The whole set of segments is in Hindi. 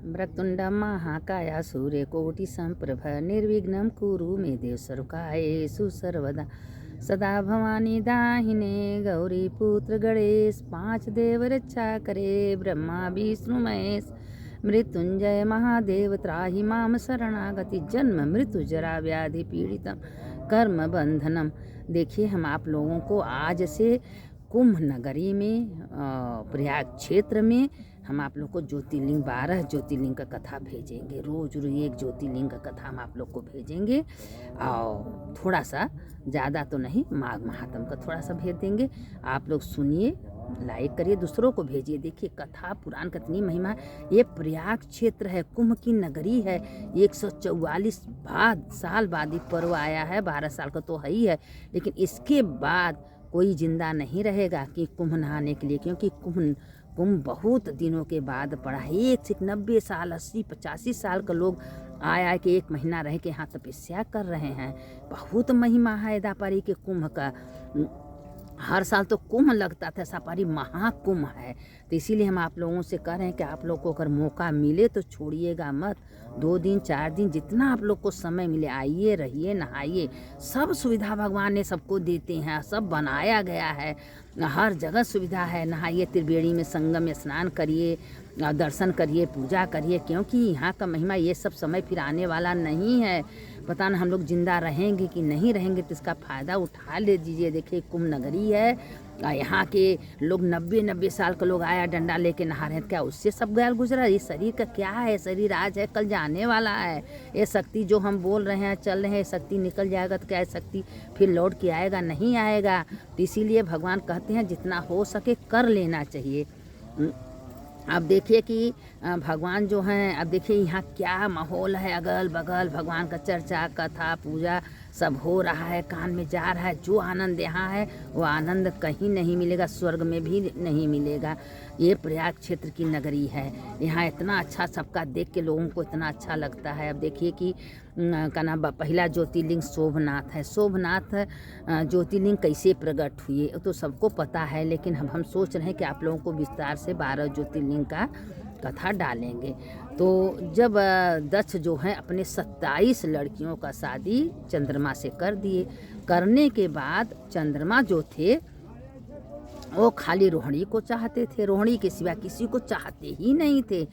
वक्रतुण्ड महाकाय सूर्यकोटि संप्रभ निर्विघ्नं कुरु मे देव सर्वकार्येषु सर्वदा सदा भवानी दाहिने गौरी पुत्र गणेश पांच देव रक्षा करे ब्रह्मा विष्णु महेश मृत्युंजय महादेव त्राहि माम शरणागति जन्म मृत्यु जरा व्याधि पीड़ितम कर्म बंधनम। देखिए, हम आप लोगों को आज से कुंभ नगरी में प्रयाग क्षेत्र में हम आप लोग को ज्योतिर्लिंग 12 ज्योतिर्लिंग का कथा भेजेंगे। रोज एक ज्योतिर्लिंग का कथा हम आप लोग को भेजेंगे और थोड़ा सा ज़्यादा तो नहीं, माघ महात्म का थोड़ा सा भेज देंगे। आप लोग सुनिए, लाइक करिए, दूसरों को भेजिए। देखिए, कथा पुराण कितनी महिमा है। ये प्रयाग क्षेत्र है, कुंभ की नगरी है। 144 साल बाद ये पर्व आया है। 12 साल का तो है ही है, लेकिन इसके बाद कोई जिंदा नहीं रहेगा कि कुंभ नहाने के लिए, क्योंकि कुंभ बहुत दिनों के बाद पड़ा है। 90 साल 80-85 साल का लोग आया कि 1 महीना रह के यहाँ तपस्या कर रहे हैं। बहुत महिमा है दापारी के कुंभ का। हर साल तो कुंभ लगता था, सापारी महाकुंभ है। तो इसीलिए हम आप लोगों से कह रहे हैं कि आप लोग को अगर मौका मिले तो छोड़िएगा मत। 2 दिन 4 दिन जितना आप लोग को समय मिले आइए, रहिए, नहाइए। सब सुविधा भगवान ने सबको देते हैं, सब बनाया गया है, हर जगह सुविधा है। नहाइए, त्रिवेणी में संगम में स्नान करिए, दर्शन करिए, पूजा करिए, क्योंकि यहाँ का महिमा ये सब समय फिर आने वाला नहीं है। पता ना हम लोग जिंदा रहेंगे कि नहीं रहेंगे, तो इसका फ़ायदा उठा ले दीजिए। देखिए, कुंभ नगरी है, यहाँ के लोग 90 साल का लोग आया डंडा लेके नहा रहे हैं। क्या उससे सब गैर गुजरा? ये शरीर का क्या है? शरीर आज है, कल जाने वाला है। ये शक्ति जो हम बोल रहे हैं, चल रहे हैं, शक्ति निकल जाएगा तो क्या है, शक्ति फिर लौट के आएगा? नहीं आएगा। तो इसीलिए भगवान कहते हैं जितना हो सके कर लेना चाहिए। अब देखिए कि भगवान जो हैं, अब देखिए यहाँ क्या माहौल है, अगल बगल भगवान का चर्चा, कथा, पूजा सब हो रहा है, कान में जा रहा है। जो आनंद यहाँ है वो आनंद कहीं नहीं मिलेगा, स्वर्ग में भी नहीं मिलेगा। ये प्रयाग क्षेत्र की नगरी है। यहाँ इतना अच्छा सबका देख के लोगों को इतना अच्छा लगता है। अब देखिए कि का नाम पहला ज्योतिर्लिंग सोमनाथ है। सोमनाथ ज्योतिर्लिंग कैसे प्रकट हुए तो सबको पता है, लेकिन हम सोच रहे हैं कि आप लोगों को विस्तार से 12 ज्योतिर्लिंग का कथा डालेंगे। तो जब दक्ष जो है अपने 27 लड़कियों का शादी चंद्रमा से कर दिए। करने के बाद चंद्रमा जो थे वो खाली रोहिणी को चाहते थे, रोहिणी के सिवा किसी को चाहते ही नहीं थे।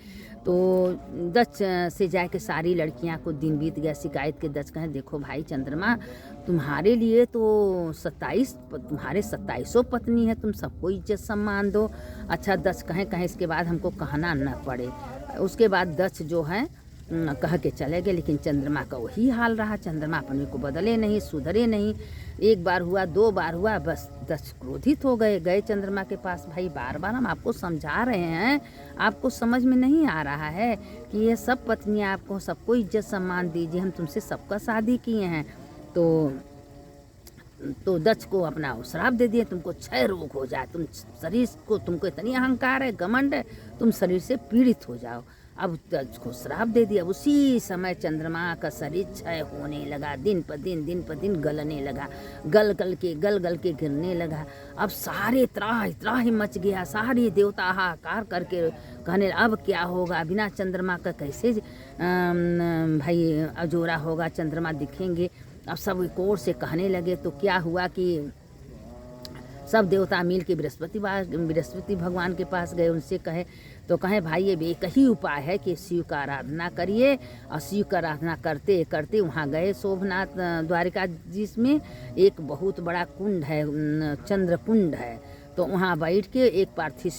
तो दक्ष से जाके सारी लड़कियां को दिन बीत गया, शिकायत के दक्ष कहें देखो भाई चंद्रमा, तुम्हारे लिए तो 27 तुम्हारे 27 पत्नी है, तुम सबको इज्जत सम्मान दो। अच्छा, दक्ष कहें इसके बाद हमको कहना न पड़े। उसके बाद दक्ष जो है कह के चले गए, लेकिन चंद्रमा का वही हाल रहा। चंद्रमा अपने को बदले नहीं, सुधरे नहीं। 1 बार हुआ, 2 बार हुआ, बस दक्ष क्रोधित हो गए चंद्रमा के पास। भाई बार बार हम आपको समझा रहे हैं, आपको समझ में नहीं आ रहा है कि ये सब पत्नियां आपको सबको इज्जत सम्मान दीजिए, हम तुमसे सबका शादी किए हैं। तो दक्ष को अपना श्राप दे दिए, तुमको क्षय रोग हो जाए, तुम शरीर को, तुमको इतनी अहंकार है, घमंड है, तुम शरीर से पीड़ित हो जाओ। अब दक्ष को श्राप दे दिया। उसी समय चंद्रमा का शरीर क्षय होने लगा, दिन पर दिन गलने लगा, गल गल के गिरने लगा। अब सारे त्राही मच गया, सारे देवता हाहाकार करके कहने अब क्या होगा, बिना चंद्रमा का कैसे भाई अजोरा होगा, चंद्रमा दिखेंगे। अब सब एक ओर से कहने लगे। तो क्या हुआ कि सब देवता मिल के बृहस्पति भगवान के पास गए, उनसे कहे भाई ये एक ही उपाय है कि शिव का आराधना करिए। और शिव का आराधना करते करते वहाँ गए सोमनाथ द्वारिका जिसमें एक बहुत बड़ा कुंड है, चंद्र कुंड है। तो वहाँ बैठ के एक पार्थिव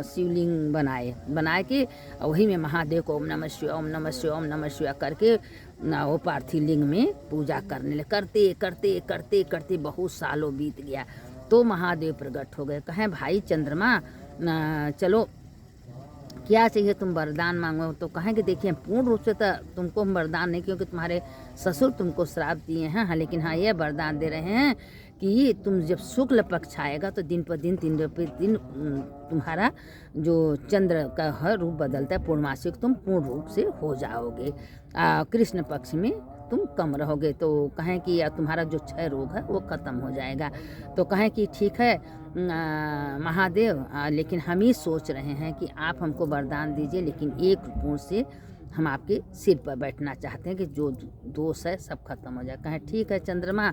शिवलिंग बनाए के वही में महादेव को ओम नमः शिवाय ओम नमः शिवाय ओम नमः शिवाय करके वो पार्थिव लिंग में पूजा करते बहुत सालों बीत गया। तो महादेव प्रकट हो गए, कहें भाई चंद्रमा चलो क्या चाहिए, तुम वरदान मांगो। तो कहें कि देखिए पूर्ण रूप से तो तुमको हम वरदान नहीं, क्योंकि तुम्हारे ससुर तुमको श्राप दिए हैं। हाँ, लेकिन हाँ ये वरदान दे रहे हैं कि तुम जब शुक्ल पक्ष आएगा तो दिन पर दिन तुम्हारा जो चंद्र का रूप बदलता है पूर्णमासी, तुम पूर्ण रूप से हो जाओगे। कृष्ण पक्ष में तुम कम रहोगे। तो कहें कि या तुम्हारा जो क्षय रोग है वो ख़त्म हो जाएगा। तो कहें कि ठीक है महादेव, लेकिन हम ही सोच रहे हैं कि आप हमको वरदान दीजिए, लेकिन एक रूपों से हम आपके सिर पर बैठना चाहते हैं कि जो दोष है सब खत्म हो जाए। कहें ठीक है चंद्रमा।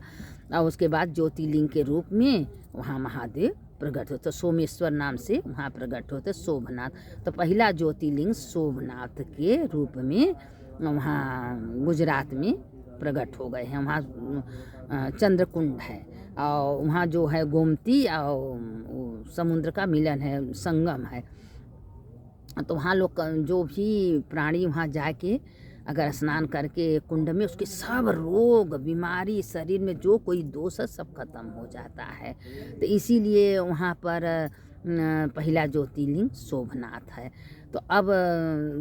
और उसके बाद ज्योतिर्लिंग के रूप में वहाँ महादेव प्रकट होते, सोमेश्वर नाम से वहाँ प्रकट होते शोभनाथ। तो पहला ज्योतिर्लिंग शोभनाथ के रूप में वहाँ गुजरात में प्रकट हो गए हैं। वहाँ चंद्रकुंड है और वहाँ जो है गोमती और समुद्र का मिलन है, संगम है। तो वहाँ लोग जो भी प्राणी वहाँ जाके अगर स्नान करके कुंड में, उसके सब रोग बीमारी शरीर में जो कोई दोष है सब खत्म हो जाता है। तो इसीलिए वहाँ पर पहला ज्योतिर्लिंग शोभनाथ है। तो अब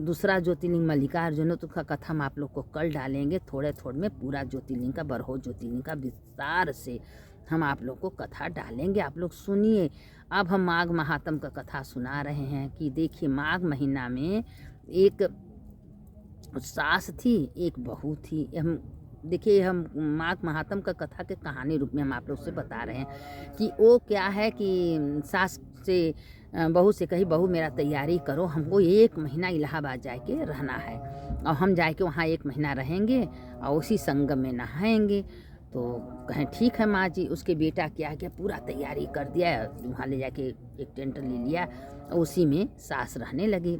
दूसरा ज्योतिर्लिंग मल्लिकार्जुन, तो उसका कथा हम आप लोग को कल डालेंगे थोड़े थोड़े में। पूरा ज्योतिर्लिंग का बरहो ज्योतिर्लिंग का विस्तार से हम आप लोग को कथा डालेंगे, आप लोग सुनिए। अब हम माघ महात्म का कथा सुना रहे हैं कि देखिए माघ महीना में एक सास थी, एक बहू थी। हम देखिए हम माघ महात्म का कथा के कहानी रूप में हम आप लोग से बता रहे हैं कि वो क्या है कि सास से बहू से कही, बहू मेरा तैयारी करो, हमको 1 महीना इलाहाबाद जाके रहना है और हम जाके वहाँ 1 महीना रहेंगे और उसी संगम में नहाएंगे। तो कहें ठीक है माँ जी। उसके बेटा क्या किया, पूरा तैयारी कर दिया, वहाँ ले जाके एक टेंट ले लिया और उसी में सास रहने लगी।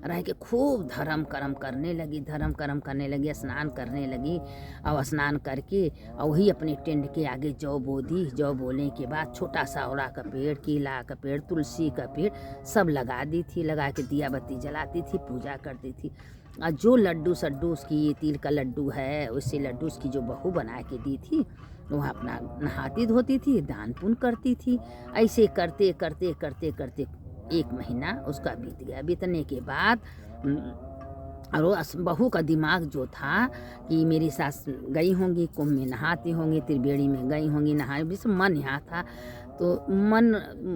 रह के खूब धर्म कर्म करने लगी, स्नान करने लगी। और स्नान करके और वही अपने टेंट के आगे जौ बो दी। जौ बोने के बाद छोटा सा औरा का पेड़, केला का पेड़, तुलसी का पेड़ सब लगा दी थी। लगा के दिया बत्ती जलाती थी, पूजा करती थी। और जो लड्डू सड्डू उसकी, तिल का लड्डू है, उससे लड्डू उसकी जो बहू बना के दी थी, वह अपना नहाती धोती थी, दान पुण्य करती थी। ऐसे करते करते करते करते 1 महीना उसका बीत गया। बीतने के बाद और वो बहू का दिमाग जो था कि मेरी सास गई होंगी कुंभ में नहाती होंगी, त्रिवेणी में गई होंगी नहाने, भी सब मन यहाँ था। तो मन,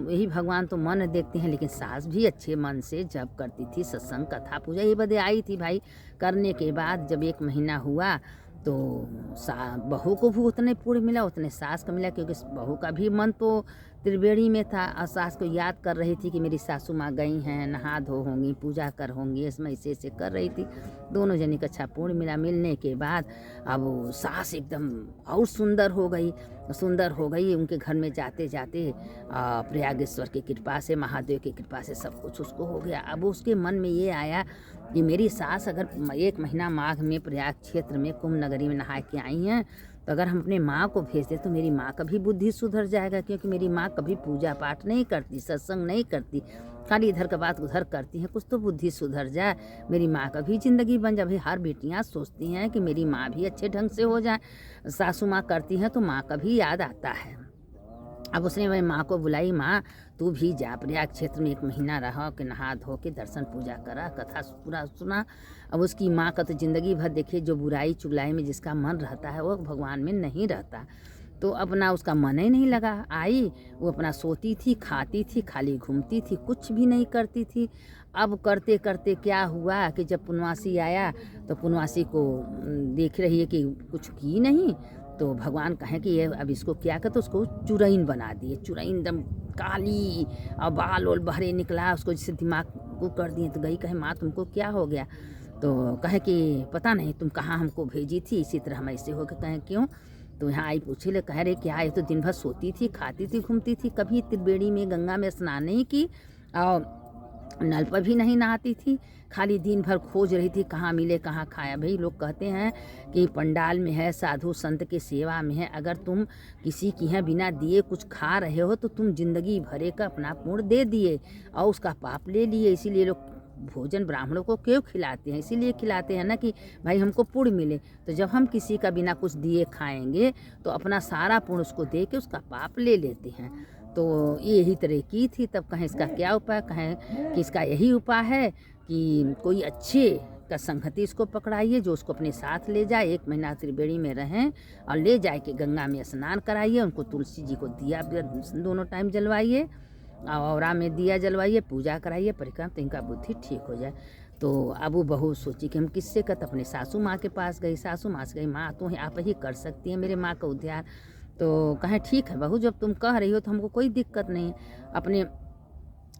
यही भगवान तो मन देखते हैं, लेकिन सास भी अच्छे मन से जब करती थी, सत्संग कथा पूजा ये बदे आई थी भाई। करने के बाद जब 1 महीना हुआ तो बहू को भी उतने पुण्य मिला, उतने सास को मिला, क्योंकि बहू का भी मन तो त्रिवेणी में था और सास को याद कर रही थी कि मेरी सासू माँ गई हैं, नहा धो होंगी, पूजा कर होंगी, इसमें ऐसे कर रही थी। दोनों जनी का अच्छा पुण्य मिला। मिलने के बाद अब सास एकदम और सुंदर हो गई। उनके घर में जाते जाते प्रयागेश्वर की कृपा से, महादेव की कृपा से सब कुछ उसको हो गया। अब उसके मन में ये आया कि मेरी सास अगर 1 महीना माघ में प्रयाग क्षेत्र में कुंभ नगरी में नहा के आई हैं, तो अगर हम अपने माँ को भेज दें तो मेरी माँ का भी बुद्धि सुधर जाएगा। क्योंकि मेरी माँ कभी पूजा पाठ नहीं करती, सत्संग नहीं करती, खाली इधर का बात उधर करती हैं। कुछ तो बुद्धि सुधर जाए, मेरी माँ का भी ज़िंदगी बन जाए। भाई हर बेटियाँ सोचती हैं कि मेरी माँ भी अच्छे ढंग से हो जाए। सासू माँ करती हैं तो माँ का भी याद आता है। अब उसने मेरी माँ को बुलाई, माँ तू भी जा प्रयाग क्षेत्र में 1 महीना रहा, कि नहा धो के दर्शन पूजा करा, कथा पूरा सुना। अब उसकी माँ का तो ज़िंदगी भर देखिए, जो बुराई चुगलाई में जिसका मन रहता है वो भगवान में नहीं रहता। तो अपना उसका मन ही नहीं लगा। आई वो अपना सोती थी, खाती थी, खाली घूमती थी, कुछ भी नहीं करती थी। अब करते करते क्या हुआ कि जब पुनवासी आया तो पुनवासी को देख रही है कि कुछ की नहीं, तो भगवान कहें कि ये अब इसको क्या कर, तो उसको चुरैन बना दिए। चुरैन एकदम काली और बाल ओल बहरे निकला, उसको जिससे दिमाग को कर दिए। तो गई कहे माँ तुमको क्या हो गया, तो कहे कि पता नहीं तुम कहाँ हमको भेजी थी, इसी तरह हम ऐसे हो गए। कहें क्यों, तो यहाँ आई पूछे ले, कह रहे क्या, ये तो दिन भर सोती थी, खाती थी, घूमती थी, कभी त्रिवेणी में गंगा में स्नान नहीं की और नल पर भी नहीं नहाती थी, खाली दिन भर खोज रही थी कहाँ मिले कहाँ खाया। भाई लोग कहते हैं कि पंडाल में है, साधु संत के सेवा में है, अगर तुम किसी की हैं बिना दिए कुछ खा रहे हो तो तुम जिंदगी भरे का अपना पुण्य दे दिए और उसका पाप ले लिए। इसीलिए लोग भोजन ब्राह्मणों को क्यों खिलाते हैं, इसीलिए खिलाते हैं ना कि भाई हमको पुण्य मिले। तो जब हम किसी का बिना कुछ दिए खाएंगे तो अपना सारा पुण्य उसको दे के उसका पाप ले लेते हैं। तो यही तरह की थी। तब कहें इसका क्या उपाय, कहें कि इसका यही उपाय है कि कोई अच्छे का संगति इसको पकड़ाइए जो उसको अपने साथ ले जाए, 1 महीना त्रिवेणी में रहें और ले जाए के गंगा में स्नान कराइए, उनको तुलसी जी को दिया दोनों टाइम जलवाइए औरा में दिया जलवाइए, पूजा कराइए, परिक्रमा, तो इनका बुद्धि ठीक हो जाए। तो अब वो बहू सोची कि हम किससे कर, अपने सासू माँ के पास गई। सासू माँ से गई, माँ तो आप ही कर सकती हैं मेरे माँ का उद्धार। तो कहें ठीक है बहू, जब तुम कह रही हो तो हमको कोई दिक्कत नहीं है। अपने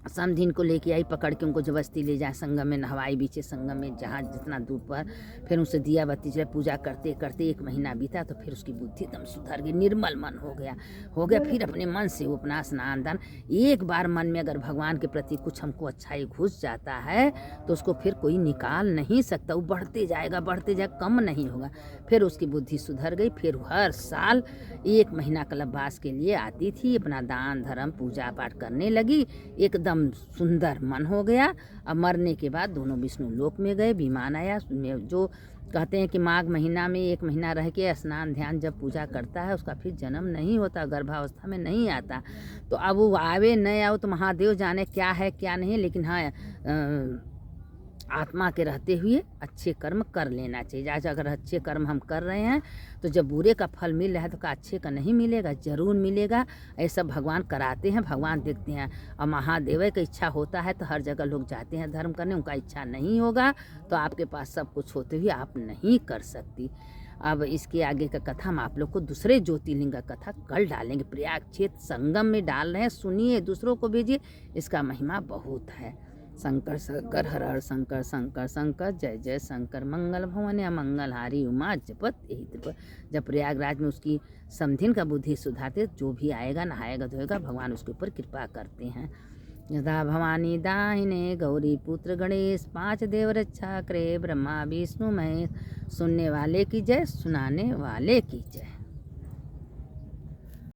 समधिन को लेके आई, पकड़ के उनको जबरदस्ती ले जाए संगम में, नहवाई बीचे संगम में, जहाँ जितना दूर पर। फिर उनसे दिया बत्ती जलाए, पूजा करते करते 1 महीना बीता, तो फिर उसकी बुद्धि एकदम सुधर गई, निर्मल मन हो गया। फिर अपने मन से वो अपना स्नान दान, एक बार मन में अगर भगवान के प्रति कुछ हमको अच्छाई घुस जाता है तो उसको फिर कोई निकाल नहीं सकता। वो बढ़ते जाएगा, कम नहीं होगा। फिर उसकी बुद्धि सुधर गई। फिर हर साल 1 महीना कल्पवास के लिए आती थी, अपना दान धर्म पूजा पाठ करने लगी। एकदम सुंदर मन हो गया। अब मरने के बाद दोनों विष्णु लोक में गए, विमान आया। जो कहते हैं कि माघ महीना में 1 महीना रह के स्नान ध्यान जब पूजा करता है, उसका फिर जन्म नहीं होता, गर्भावस्था में नहीं आता। तो अब वो आवे न आओ तो महादेव जाने क्या है क्या नहीं, लेकिन हाँ आत्मा के रहते हुए अच्छे कर्म कर लेना चाहिए। आज अगर अच्छे कर्म हम कर रहे हैं तो जब बुरे का फल मिल रहा है तो क्या अच्छे का नहीं मिलेगा? जरूर मिलेगा। ऐसा भगवान कराते हैं, भगवान देखते हैं। और महादेव का इच्छा होता है तो हर जगह लोग जाते हैं धर्म करने। उनका इच्छा नहीं होगा तो आपके पास सब कुछ होते हुए आप नहीं कर सकती। अब इसके आगे का कथा हम आप लोग को दूसरे ज्योतिर्लिंग का कथा कल डालेंगे। प्रयाग क्षेत्र संगम में डाल रहे हैं, सुनिए, दूसरों को भेजिए, इसका महिमा बहुत है। शंकर शंकर हर हर शंकर शंकर शंकर, जय जय शंकर, मंगल भवन या मंगलहारी उमा जपत यही। जब प्रयागराज में उसकी समधिन का बुद्धि सुधारते, जो भी आएगा नहाएगा धोएगा, भगवान उसके ऊपर कृपा करते हैं। यदा भवानी दाहिने गौरी पुत्र गणेश, 5 देव रक्षा करे, ब्रह्मा विष्णु महेश। सुनने वाले की जय, सुनाने वाले की जय।